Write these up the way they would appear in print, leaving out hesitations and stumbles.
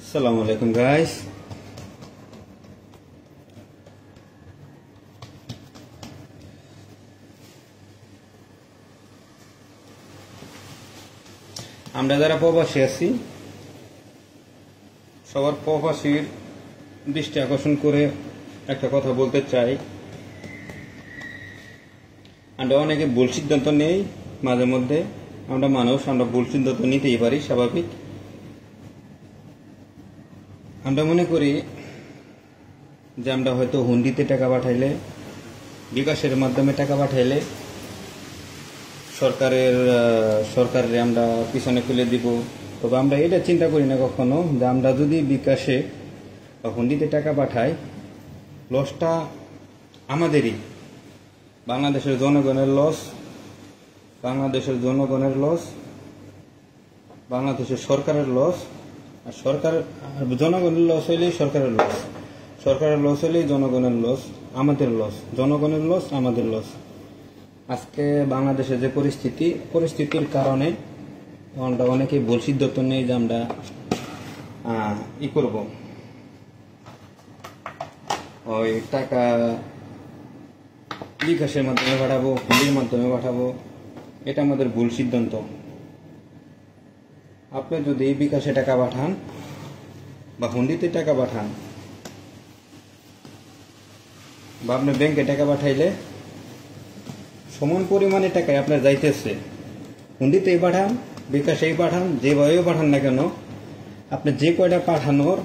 Assalamu alaikum guys. আমরা যারা প্রবাসী আছি সবার প্রবাসীর দৃষ্টি আকর্ষণ করে একটা কথা বলতে চাই। আমরা অনেকে ভুল সিদ্ধান্ত নেই, মাঝে মধ্যে আমরা মানুষ, আমরা ভুল সিদ্ধান্ত নিতেই পারি, স্বাভাবিক। আমরা মনে করি যে আমরা হয়তো হুন্ডিতে টাকা পাঠাইলে, বিকাশের মাধ্যমে টাকা পাঠাইলে সরকারের আমরা পিছনে ফেলে দিব। তবে আমরা এটা চিন্তা করি না কখনো যে আমরা যদি বিকাশে বা হুন্ডিতে টাকা পাঠাই, লসটা আমাদেরই, বাংলাদেশের জনগণের লস, বাংলাদেশের জনগণের লস, বাংলাদেশের সরকারের লস। আর জনগণের লস হইলেই সরকারের লস, সরকারের লস হইলেই জনগণের লস, আমাদের লস, জনগণের লস, আমাদের লস। আজকে বাংলাদেশের যে পরিস্থিতির কারণে আমরা অনেকেই ভুল সিদ্ধান্ত নেই যে আমরা করব, ওই টাকা বিকাশের মাধ্যমে পাঠাবো, হুন্ডির মাধ্যমে পাঠাবো। এটা আমাদের ভুল সিদ্ধান্ত। আপনি যদি বিকাশে টাকা পাঠান বা হুন্ডিতে টাকা পাঠান বা আপনি ব্যাংকে টাকা পাঠাইলে সমান পরিমাণে টাকায় আপনার যাইতেছে। হুন্ডিতেই পাঠান, বিকাশেই পাঠান, যেভাবেও পাঠান না কেন, আপনি যে কয়টা পাঠানোর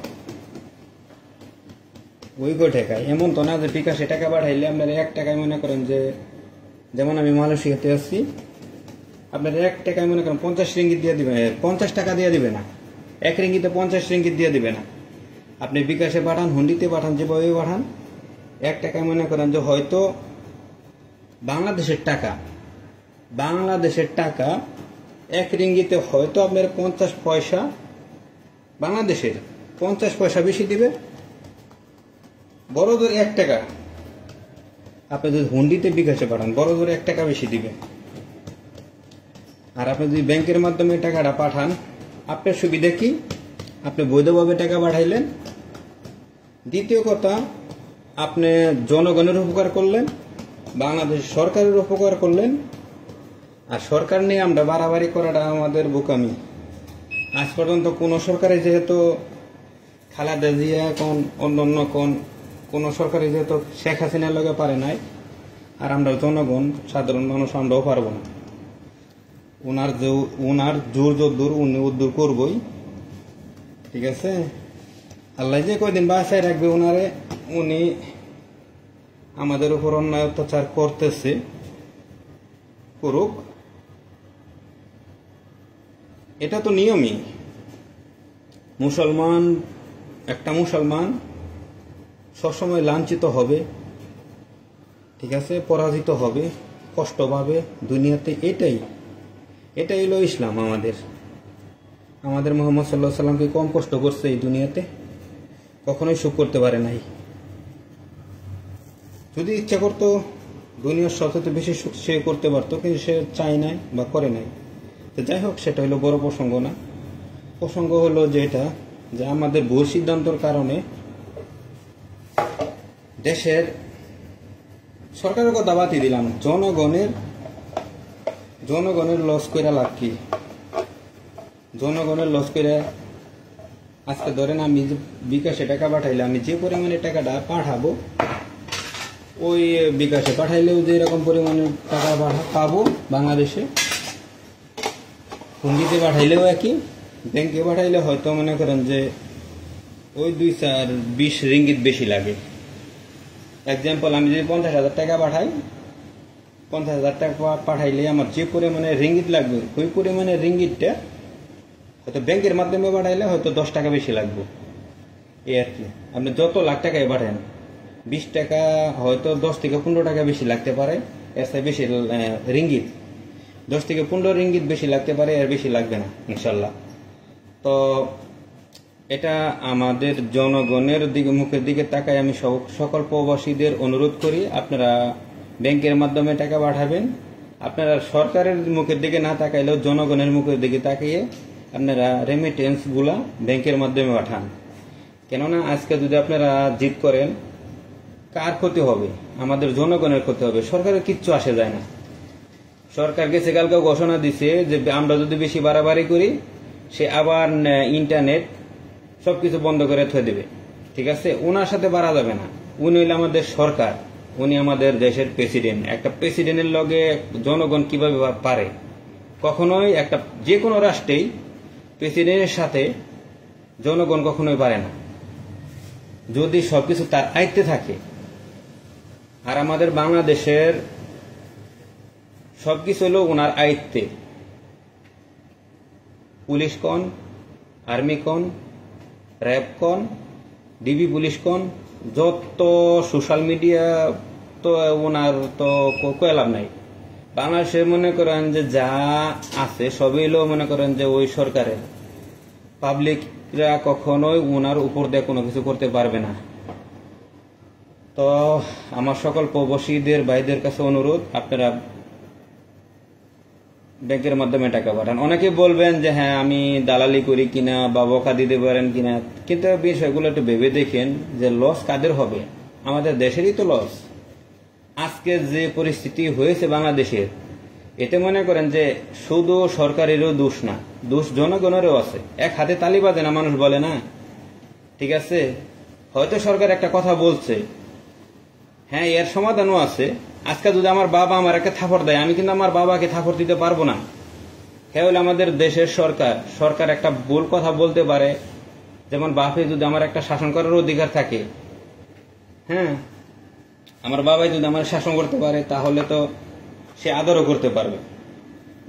ওই কয় টাকায়। এমন তো না যে বিকাশে টাকা পাঠাইলে আপনার 1 টাকায় মনে করেন যে, যেমন আমি মালয়েশিয়াতে আসছি, আপনার 1 টাকায় মনে করেন 50 রিঙ্গিত দিয়ে দিবে, 50 টাকা দিয়ে দিবে না, 1 রিঙ্গিতে 50 রিঙ্গিত দিয়ে দিবে না। আপনি বিকাশে পাঠান, হুন্ডিতে পাঠান, যেভাবে পাঠান, 1 টাকায় মনে করেন যে হয়তো বাংলাদেশের টাকা 1 রিঙ্গিতে হয়তো আপনার 50 পয়সা, বাংলাদেশের 50 পয়সা বেশি দিবে, বড় জোর 1 টাকা। আপনি যদি হুন্ডিতে বিকাশে পাঠান, বড় জোর 1 টাকা বেশি দিবে। আর আপনি যদি ব্যাংকের মাধ্যমে টাকাটা পাঠান, আপনার সুবিধা কি? আপনি বৈধভাবে টাকা পাঠাইলেন। দ্বিতীয় কথা, আপনি জনগণের উপকার করলেন, বাংলাদেশ সরকারের উপকার করলেন। আর সরকার নিয়ে আমরা বাড়াবাড়ি করাটা আমাদের বোকামি। আজ পর্যন্ত কোন সরকারে যেহেতু খালেদা জিয়া অন্য কোন সরকারে যেহেতু শেখ হাসিনার লগে পারে নাই, আর আমরা জনগণ, সাধারণ মানুষ আমরাও পারবো না। উনার জোর যদ্দূর উনি উদ্দূর করবই, ঠিক আছে। আল্লাহ যে কয়দিন বাঁচায় রাখবে উনারে, উনি আমাদের উপর অন্যায় অত্যাচার করতেছে, করুক। এটা তো নিয়মই। একটা মুসলমান সবসময় লাঞ্ছিত হবে, ঠিক আছে, পরাজিত হবে, কষ্ট পাবে দুনিয়াতে। এটাই হলো ইসলাম। আমাদের মুহাম্মদ সাল্লাল্লাহু আলাইহি সাল্লামকে কম কষ্ট করছে এই দুনিয়াতে? কখনোই সুখ করতে পারে নাই। যদি ইচ্ছা করতো দুনিয়ার সবচেয়ে বেশি সুখ সে করতে পারতো, কিন্তু সে চায় নাই বা করে নাই। তো যাই হোক, সেটা হলো বড় প্রসঙ্গ না। প্রসঙ্গ হলো যেটা, যে আমাদের ভুল সিদ্ধান্তর কারণে দেশের সরকারের কথা বাতি দিলাম, জনগণের লস কইরা লাভ কি? জনগণের লস কইরা, আজকে ধরেন আমি যে বিকাশে টাকা পাঠাইলে, আমি যে পরিমাণে টাকাটা পাঠাবো, ওই বিকাশে পাঠাইলেও যে এরকম পরিমাণে টাকা পাবো বাংলাদেশে। হুন্ডিতে পাঠাইলেও একই, ব্যাংকে পাঠাইলে হয়তো মনে করেন যে ওই 2-4-20 রিঙ্গিত বেশি লাগে। এক্সাম্পল, আমি যদি 50,000 টাকা পাঠাই, 50,000 টাকা পাঠাইলে আমার যে পরিমাণে রিঙ্গিত লাগবে, ওই পরিমাণে রিঙ্গিতটা হয়তো ব্যাংকের মাধ্যমে পাঠাইলে হয়তো 10 টাকা বেশি লাগবে, এই আর কি। আপনি যত লাখ টাকায় পাঠান, 20 টাকা হয়তো 10 থেকে 15 টাকা বেশি লাগতে পারে, এর চেয়ে বেশি রিঙ্গিত 10 থেকে 15 রিঙ্গিত বেশি লাগতে পারে, এর বেশি লাগবে না ইনশাল্লাহ। তো এটা আমাদের জনগণের মুখের দিকে তাকায় আমি সকল প্রবাসীদের অনুরোধ করি, আপনারা ব্যাংকের মাধ্যমে টাকা পাঠাবেন। আপনারা সরকারের মুখের দিকে না তাকাইলেও জনগণের মুখের দিকে তাকিয়ে আপনারা রেমিটেন্স গুলা ব্যাংকের মাধ্যমে পাঠান। কেননা আজকে যদি আপনারা জিদ করেন, কার ক্ষতি হবে? আমাদের জনগণের ক্ষতি হবে। সরকারের কিচ্ছু আসে যায় না। সরকার গেছে কালকে ঘোষণা দিছে যে আমরা যদি বেশি বাড়াবাড়ি করি, সে আবার ইন্টারনেট সবকিছু বন্ধ করে থয়ে দেবে। ঠিক আছে, ওনার সাথে বাড়া যাবে না। উনি হইলে আমাদের সরকার, উনি আমাদের দেশের প্রেসিডেন্ট। একটা প্রেসিডেন্টের লগে জনগণ কিভাবে পারে? কখনোই একটা যে কোনো রাষ্ট্রেই প্রেসিডেন্টের সাথে জনগণ কখনোই পারে না, যদি সবকিছু তার আয়ত্তে থাকে। আর আমাদের বাংলাদেশের সবকিছু হলো ওনার আয়ত্তে। পুলিশ কন, আর্মি কন, র্যাব কন, ডিবি পুলিশ কন, যত সোশ্যাল মিডিয়া, তো ওনার তো কয়ে লাভ নাই। বাংলাদেশে মনে করেন যে যা আছে সবই হলো মনে করেন যে ওই সরকারের। পাবলিকরা কখনোই ওনার উপর দিয়ে কোনো কিছু করতে পারবে না। তো আমার সকল প্রবাসীদের ভাইদের কাছে অনুরোধ, আপনারা ব্যাংকের মাধ্যমে টাকা পাঠান। অনেকে বলবেন যে হ্যাঁ আমি দালালি করি কিনা বা বকা দিতে পারেন কিনা, কিন্তু বিষয়গুলো একটু ভেবে দেখেন যে লস কাদের হবে? আমাদের দেশেরই তো লস। আজকে যে পরিস্থিতি হয়েছে বাংলাদেশের, এতে মনে করেন যে শুধু সরকারেরও দোষ না, দোষ জনগণেরও আছে। এক হাতে তালি বাজে না, মানুষ বলে না? ঠিক আছে, হয়তো সরকার একটা কথা বলছে, হ্যাঁ এর সমাধানও আছে। আজকে যদি আমার বাবা আমার একটা থাপড় দেয়, আমি কিন্তু আমার বাবাকে থাপড় দিতে পারবো না। হ্যাঁ হলে আমাদের দেশের সরকার, সরকার একটা ভুল কথা বলতে পারে। যেমন বাপে যদি আমার একটা শাসন করার অধিকার থাকে, হ্যাঁ আমার বাবাই যদি আমার শাসন করতে পারে, তাহলে তো সে আদরও করতে পারবে।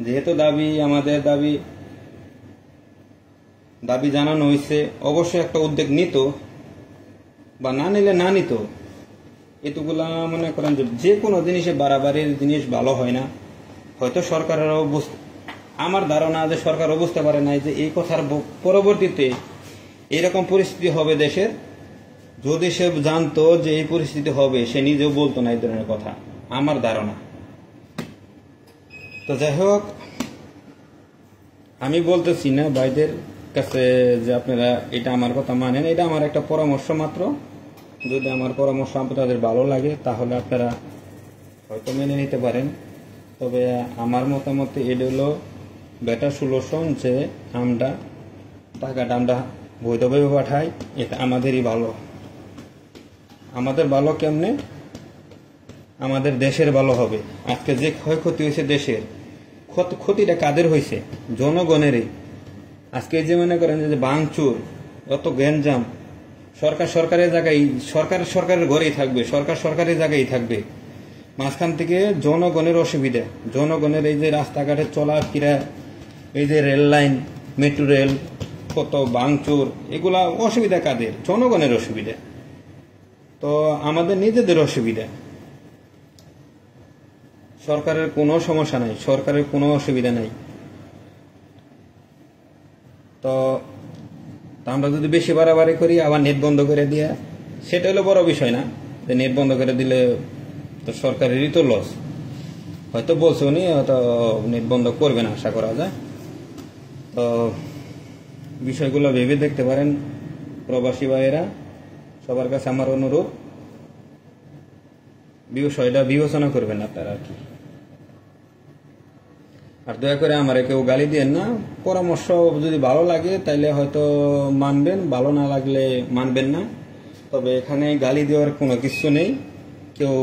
যেহেতু দাবি, আমাদের দাবি জানানো হয়েছে, অবশ্যই একটা উদ্যোগ নিত, বা না নিলে না নিত। এতগুলা মনে করেন যে কোনো জিনিসে বাড়াবাড়ির জিনিস ভালো হয় না। হয়তো সরকারেরও আমার ধারণা যে সরকারও বুঝতে পারে নাই যে এই কথার পরবর্তীতে এরকম পরিস্থিতি হবে দেশের। যদি সে জানতো যে এই পরিস্থিতি হবে, সে নিজেও বলতো না এই ধরনের কথা, আমার ধারণা। তো যাই হোক, আমি বলতেছি না ভাইদের কাছে যে আপনারা এটা আমার কথা মানেন, এটা আমার একটা পরামর্শ মাত্র। যদি আমার পরামর্শ আপনাদের ভালো লাগে তাহলে আপনারা হয়তো মেনে নিতে পারেন। তবে আমার মতামতে এটা হলো বেটার সলিউশন, যে আমরা টাকাটা আমরা বৈধভাবে পাঠাই, এটা আমাদেরই ভালো। আমাদের ভালো কেমনে? আমাদের দেশের ভালো হবে। আজকে যে ক্ষয়ক্ষতি হয়েছে দেশের, ক্ষতিটা কাদের হয়েছে? জনগণেরই। আজকে যে মনে করেন যে ভাঙচুর, অত গ্যাঞ্জাম, সরকারের জায়গায়, সরকারের ঘরেই থাকবে, সরকারের জায়গায় থাকবে। মাঝখান থেকে জনগণের অসুবিধা, জনগণের এই যে রাস্তাঘাটে চলাফেরা, এই যে রেল লাইন, মেট্রো রেল, কত ভাঙচুর, এগুলা অসুবিধা কাদের? জনগণের অসুবিধা। তো আমাদের নিজেদের অসুবিধা। সরকারের কোনো সমস্যা নাই, সরকারের কোনো অসুবিধা নাই। তো আমরা যদি বেশি বাড়াবাড়ি করি, আবার নেট বন্ধ করে দিয়া, সেটা হলো বড় বিষয় না। যে নেট বন্ধ করে দিলে তো সরকারেরই তো লস। হয়তো বলছে উনি হয়তো নেট বন্ধ করবে না, আশা করা যায়। তো বিষয়গুলো ভেবে দেখতে পারেন প্রবাসী ভাইয়েরা। সবার কাছে আমার অনুরোধ, বিষয়টা বিবেচনা করবেন আপনারা আর কি। আর দয়া করে আমার কেউ গালি দিয়েন না। পরামর্শ যদি ভালো লাগে তাইলে হয়তো মানবেন, ভালো না লাগলে মানবেন না। তবে এখানে গালি দেওয়ার কোনো কিছু নেই। কেউ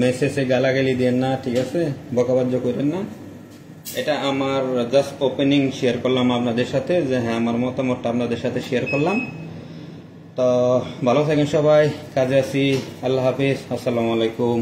মেসেজে গালাগালি দেন না, ঠিক আছে? বকাবাজ্য করেন না। এটা আমার জাস্ট ওপেনিং শেয়ার করলাম আপনাদের সাথে, যে হ্যাঁ আমার মতামতটা আপনাদের সাথে শেয়ার করলাম। তো ভালো থাকেন সবাই, কাজে আছি। আল্লাহ হাফিজ, আসসালামু আলাইকুম।